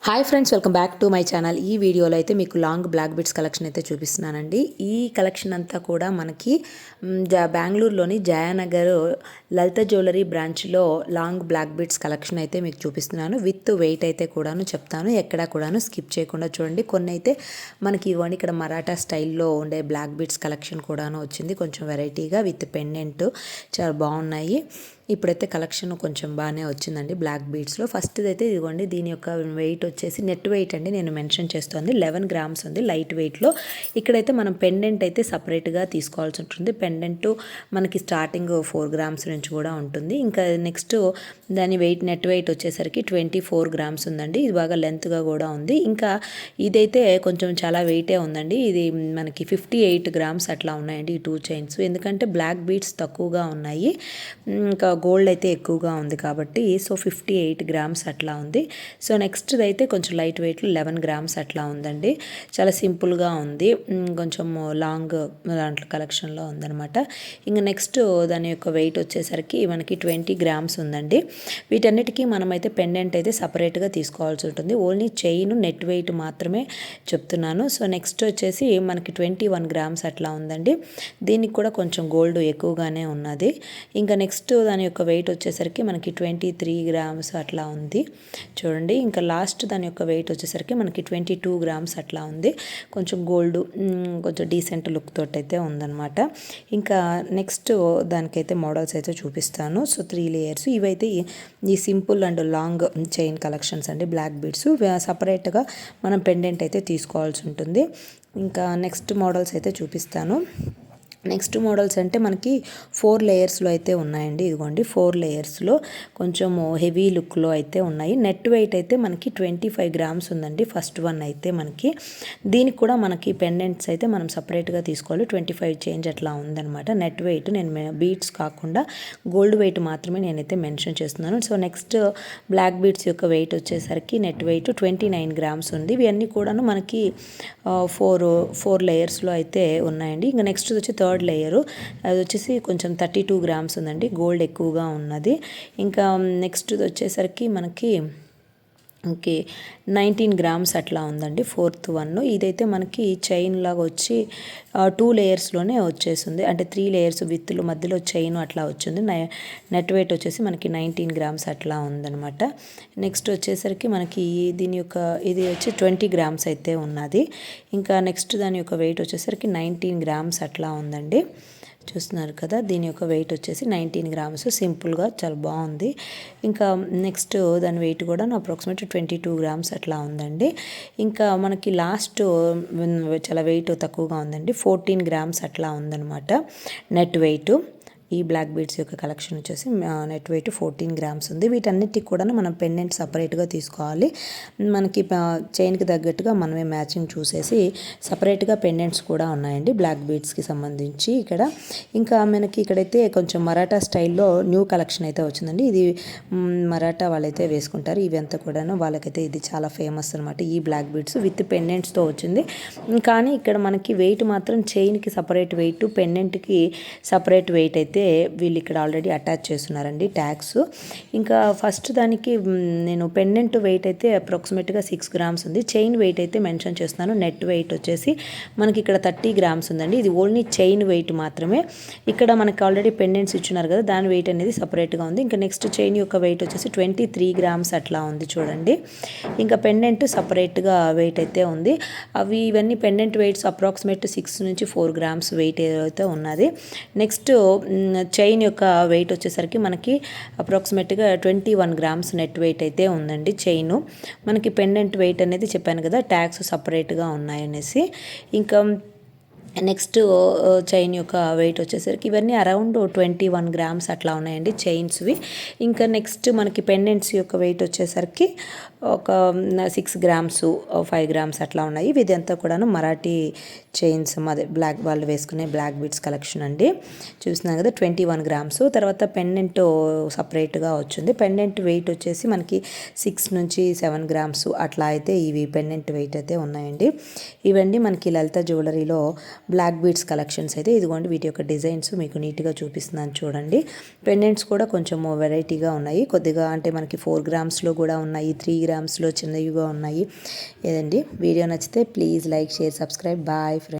Hi friends, welcome back to my channel. ఈ వీడియోలో అయితే మీకు లాంగ్ బ్లాక్ బిట్స్ కలెక్షన్ అయితే చూపిస్తున్నానండి. ఈ కలెక్షన్ అంతా కూడా మనకి బెంగళూరులోని జయానగర్ లలిత జ్యువెలరీ బ్రాంచ్లో లాంగ్ బ్లాక్ బిట్స్ కలెక్షన్ అయితే మీకు చూపిస్తున్నాను. విత్ వెయిట్ అయితే కూడాను చెప్తాను, ఎక్కడా కూడాను స్కిప్ చేయకుండా చూడండి. కొన్ని అయితే మనకి ఇవ్వండి, ఇక్కడ మరాఠా స్టైల్లో ఉండే బ్లాక్ బిట్స్ కలెక్షన్ కూడాను వచ్చింది, కొంచెం వెరైటీగా విత్ పెండెంట్, చాలా బాగున్నాయి. ఇప్పుడైతే కలెక్షన్ కొంచెం బాగానే వచ్చిందండి బ్లాక్ బీడ్స్లో. ఫస్ట్ అయితే ఇదిగోండి, దీని యొక్క వెయిట్ వచ్చేసి నెట్ వెయిట్ అండి, నేను మెన్షన్ చేస్తుంది 11 గ్రామ్స్ ఉంది లైట్ వెయిట్లో. ఇక్కడైతే మనం పెండెంట్ అయితే సపరేట్గా తీసుకోవాల్సి ఉంటుంది. పెండెంట్ మనకి స్టార్టింగ్ 4 గ్రామ్స్ నుంచి కూడా ఉంటుంది. ఇంకా నెక్స్ట్ దాని వెయిట్ నెట్ వెయిట్ వచ్చేసరికి 24 గ్రామ్స్ ఉందండి. ఇది బాగా లెంత్గా కూడా ఉంది. ఇంకా ఇదైతే కొంచెం చాలా వెయిటే ఉందండి. ఇది మనకి 58 గ్రామ్స్ అట్లా ఉన్నాయండి ఈ 2 చైన్స్. ఎందుకంటే బ్లాక్ బీడ్స్ తక్కువగా ఉన్నాయి, ఇంకా గోల్డ్ అయితే ఎక్కువగా ఉంది కాబట్టి. సో 58 గ్రామ్స్ అట్లా ఉంది. సో నెక్స్ట్ అయితే కొంచెం లైట్ వెయిట్లో 11 గ్రామ్స్ అట్లా ఉందండి. చాలా సింపుల్గా ఉంది, కొంచెం లాంగ్ దాంట్లో కలెక్షన్లో ఉందన్నమాట. ఇంకా నెక్స్ట్ దాని యొక్క వెయిట్ వచ్చేసరికి మనకి 20 గ్రామ్స్ ఉందండి. వీటన్నిటికీ మనమైతే పెండెంట్ అయితే సపరేట్గా తీసుకోవాల్సి ఉంటుంది. ఓన్లీ చైన్ నెట్ వెయిట్ మాత్రమే చెప్తున్నాను. సో నెక్స్ట్ వచ్చేసి మనకి 21 గ్రామ్స్ అట్లా ఉందండి. దీనికి కూడా కొంచెం గోల్డ్ ఎక్కువగానే ఉన్నది. ఇంకా నెక్స్ట్ దాని యొక్క వెయిట్ వచ్చేసరికి మనకి 23 గ్రామ్స్ అట్లా ఉంది చూడండి. ఇంకా లాస్ట్ దాని యొక్క వెయిట్ వచ్చేసరికి మనకి 22 గ్రామ్స్ అట్లా ఉంది. కొంచెం గోల్డ్, కొంచెం డీసెంట్ లుక్ తోటి అయితే ఉందన్నమాట. ఇంకా నెక్స్ట్ దానికైతే మోడల్స్ అయితే చూపిస్తాను. సో 3 లేయర్స్ ఇవైతే ఈ simple and long chain collections అండి. బ్లాక్ బీడ్స్ సపరేట్గా మనం పెండెంట్ అయితే తీసుకోవాల్సి ఉంటుంది. ఇంకా నెక్స్ట్ మోడల్స్ అయితే చూపిస్తాను. నెక్స్ట్ మోడల్స్ అంటే మనకి 4 లేయర్స్లో అయితే ఉన్నాయండి. ఇదిగోండి 4 లేయర్స్లో కొంచెం హెవీ లుక్లో అయితే ఉన్నాయి. నెట్ వెయిట్ అయితే మనకి 25 గ్రామ్స్ ఉందండి ఫస్ట్ వన్ అయితే మనకి. దీనికి కూడా మనకి పెండెంట్స్ అయితే మనం సపరేట్గా తీసుకోవాలి. 25 చేంజ్ అట్లా ఉందన్నమాట నెట్ వెయిట్. నేను బీడ్స్ కాకుండా గోల్డ్ వెయిట్ మాత్రమే నేనైతే మెన్షన్ చేస్తున్నాను. సో నెక్స్ట్ బ్లాక్ బీడ్స్ యొక్క వెయిట్ వచ్చేసరికి నెట్ వెయిట్ 29 గ్రామ్స్ ఉంది. ఇవన్నీ కూడాను మనకి 4 లేయర్స్లో అయితే ఉన్నాయండి. ఇంకా నెక్స్ట్ వచ్చి థర్డ్ లేయరు, అది వచ్చేసి కొంచెం 32 గ్రామ్స్ ఉందండి, గోల్డ్ ఎక్కువగా ఉన్నది. ఇంకా నెక్స్ట్ వచ్చేసరికి మనకి 19 గ్రామ్స్ అట్లా ఉందండి ఫోర్త్ వన్. ఇదైతే మనకి చైన్ లాగా వచ్చి 2 లేయర్స్లోనే వచ్చేసింది, అంటే 3 లేయర్స్ విత్తులు మధ్యలో చైన్ అట్లా వచ్చింది. నెట్ వెయిట్ వచ్చేసి మనకి 19 గ్రామ్స్ అట్లా ఉందన్నమాట. నెక్స్ట్ వచ్చేసరికి మనకి దీని యొక్క ఇది వచ్చి 20 గ్రామ్స్ అయితే ఉన్నది. ఇంకా నెక్స్ట్ దాని యొక్క వెయిట్ వచ్చేసరికి 19 గ్రామ్స్ అట్లా ఉందండి. చూస్తున్నారు కదా, దీని యొక్క వెయిట్ వచ్చేసి 19 గ్రామ్స్. సింపుల్గా చాలా బాగుంది. ఇంకా నెక్స్ట్ దాని వెయిట్ కూడా అప్రాక్సిమేట్ 22 గ్రామ్స్ అట్లా ఉందండి. ఇంకా మనకి లాస్ట్ చాలా వెయిట్ తక్కువగా ఉందండి, 14 గ్రామ్స్ అట్లా ఉందన్నమాట నెట్ వెయిట్. ఈ బ్లాక్ బీడ్స్ యొక్క కలెక్షన్ వచ్చేసి నెట్ వెయిట్ 14 గ్రామ్స్ ఉంది. వీటన్నిటికి కూడా మనం పెండెంట్ సపరేట్గా తీసుకోవాలి. మనకి చైన్కి తగ్గట్టుగా మనమే మ్యాచింగ్ చూసేసి సపరేట్గా పెండెంట్స్ కూడా ఉన్నాయండి బ్లాక్ బీడ్స్కి సంబంధించి ఇక్కడ. ఇంకా మనకి ఇక్కడైతే కొంచెం మరాఠా స్టైల్లో న్యూ కలెక్షన్ అయితే వచ్చిందండి. ఇది మరాఠా వాళ్ళైతే వేసుకుంటారు. ఇవంతా కూడాను వాళ్ళకైతే ఇది చాలా ఫేమస్ అనమాట. ఈ బ్లాక్ బీడ్స్ విత్ పెండెంట్స్తో వచ్చింది. కానీ ఇక్కడ మనకి వెయిట్ మాత్రం చైన్కి సపరేట్ వెయిట్, పెండెంట్కి సపరేట్ వెయిట్ అయితే వీళ్ళు ఇక్కడ ఆల్రెడీ అటాచ్ చేస్తున్నారండి ట్యాగ్స్. ఇంకా ఫస్ట్ దానికి నేను పెండెంట్ వెయిట్ అయితే అప్రాక్సిమేట్గా 6 గ్రామ్స్ ఉంది. చైన్ వెయిట్ అయితే మెన్షన్ చేస్తున్నాను. నెట్ వెయిట్ వచ్చేసి మనకి ఇక్కడ 30 గ్రామ్స్ ఉందండి. ఇది ఓన్లీ చైన్ వెయిట్ మాత్రమే. ఇక్కడ మనకి ఆల్రెడీ పెండెంట్స్ ఇచ్చున్నారు కదా, దాని వెయిట్ అనేది సపరేట్గా ఉంది. ఇంకా నెక్స్ట్ చైన్ యొక్క వెయిట్ వచ్చేసి 23 గ్రామ్స్ అట్లా ఉంది చూడండి. ఇంకా పెండెంట్ సపరేట్గా వెయిట్ అయితే ఉంది. ఇవన్నీ పెండెంట్ వెయిట్స్ అప్రాక్సిమేట్ 6 నుంచి 4 గ్రామ్స్ వెయిట్ అయితే ఉన్నది. నెక్స్ట్ చైన్ యొక్క వెయిట్ వచ్చేసరికి మనకి అప్రాక్సిమేట్గా 21 గ్రామ్స్ నెట్ వెయిట్ అయితే ఉందండి చైన్. మనకి పెండెంట్ వెయిట్ అనేది చెప్పాను కదా, ట్యాగ్స్ సపరేట్గా ఉన్నాయనేసి. ఇంకా నెక్స్ట్ చైన్ యొక్క వెయిట్ వచ్చేసరికి ఇవన్నీ అరౌండ్ 21 గ్రామ్స్ అట్లా ఉన్నాయండి చైన్స్వి. ఇంకా నెక్స్ట్ మనకి పెండెంట్స్ యొక్క వెయిట్ వచ్చేసరికి ఒక 6 గ్రామ్స్ 5 గ్రామ్స్ అట్లా ఉన్నాయి. ఇదంతా కూడాను మరాఠీ చైన్స్, అదే బ్లాక్ వాళ్ళు వేసుకునే బ్లాక్ బీడ్స్ కలెక్షన్ అండి. చూస్తున్నాం కదా 21 గ్రామ్స్. తర్వాత పెండెంట్ సపరేట్గా వచ్చింది. పెండెంట్ వెయిట్ వచ్చేసి మనకి 6 నుంచి 7 గ్రామ్స్ అట్లా అయితే ఇవి పెండెంట్ వెయిట్ అయితే ఉన్నాయండి. ఇవన్నీ మనకి లలిత జ్యువెలరీలో బ్లాక్ బీడ్స్ కలెక్షన్స్ అయితే ఇదిగోండి. వీటి యొక్క డిజైన్స్ మీకు నీట్గా చూపిస్తున్నాను చూడండి. పెండెంట్స్ కూడా కొంచెం వెరైటీగా ఉన్నాయి. కొద్దిగా అంటే మనకి 4 గ్రామ్స్లో కూడా ఉన్నాయి, 3 గ్రామ్స్లో చిన్నవిగా ఉన్నాయి. ఏదండి వీడియో నచ్చితే please like, share, subscribe. Bye friends.